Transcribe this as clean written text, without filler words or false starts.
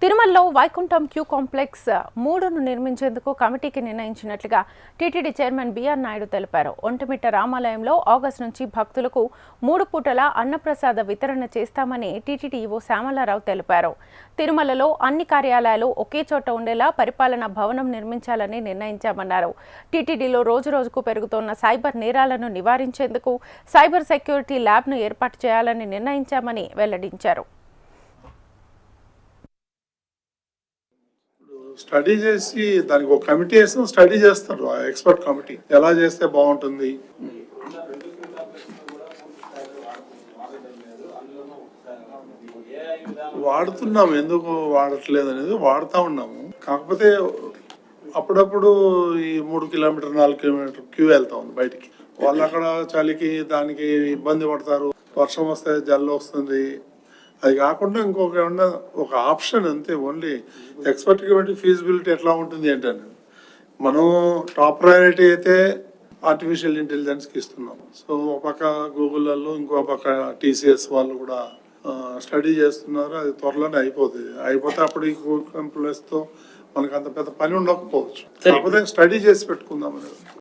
తిరుమలలో Vaikuntham queue complex 3ను నిర్మించేందుకు కమిటీకి నిర్ణయించినట్లుగా TTD chairman BR Naidu తెలిపారు. ఒంటిమిట్ట రామాలయంలో ఆగస్టు నుంచి భక్తులకు 3 పూటల అన్నప్రసాద వితరణ చేస్తామని టీటీడీ ఈవో శ్యామలారావు తెలిపారు. తిరుమలలో అన్ని కార్యాలయాలు ఒకే చోట ఉండేలా పరిపాలనా భవనం నిర్మించాలని నిర్ణయించామన్నారు. టీటీడీలో రోజురోజుకు పెరుగుతోన్న సైబర్ నేరాలను నివారించేందుకు సైబర్ సెక్యూరిటీ ల్యాబ్ను ఏర్పాటు చేయాలని నిర్ణయించామని వెల్లడించారు. స్టడీ చేసి దానికి ఒక కమిటీ వేసి స్టడీ చేస్తారు. ఆ ఎక్స్పర్ట్ కమిటీ ఎలా చేస్తే బాగుంటుంది. వాడుతున్నాము, ఎందుకు వాడట్లేదు అనేది వాడుతూ ఉన్నాము. కాకపోతే అప్పుడప్పుడు ఈ 3 కిలోమీటర్ 4 కిలోమీటర్ క్యూ వెళ్తా ఉంది బయటికి. వాళ్ళు అక్కడ చలికి దానికి ఇబ్బంది పడతారు. వర్షం వస్తే జల్లు వస్తుంది. అది కాకుండా ఇంకొక ఏమన్నా ఒక ఆప్షన్ అంతే. ఓన్లీ ఎక్స్పర్ట్ కమిటీ ఫీజిబిలిటీ ఎట్లా ఉంటుంది ఏంటని మనం టాప్ ప్రయారిటీ అయితే ఆర్టిఫిషియల్ ఇంటెలిజెన్స్కి ఇస్తున్నాం. సో ఒక పక్క గూగుల్లో, ఇంకో పక్క టీసీఎస్ వాళ్ళు కూడా స్టడీ చేస్తున్నారు. అది త్వరలోనే అయిపోతే అప్పుడు ఈ ఎంప్లాయీస్తో మనకు అంత పెద్ద పని ఉండకపోవచ్చు. కాకపోతే స్టడీ చేసి పెట్టుకుందాం అనేది.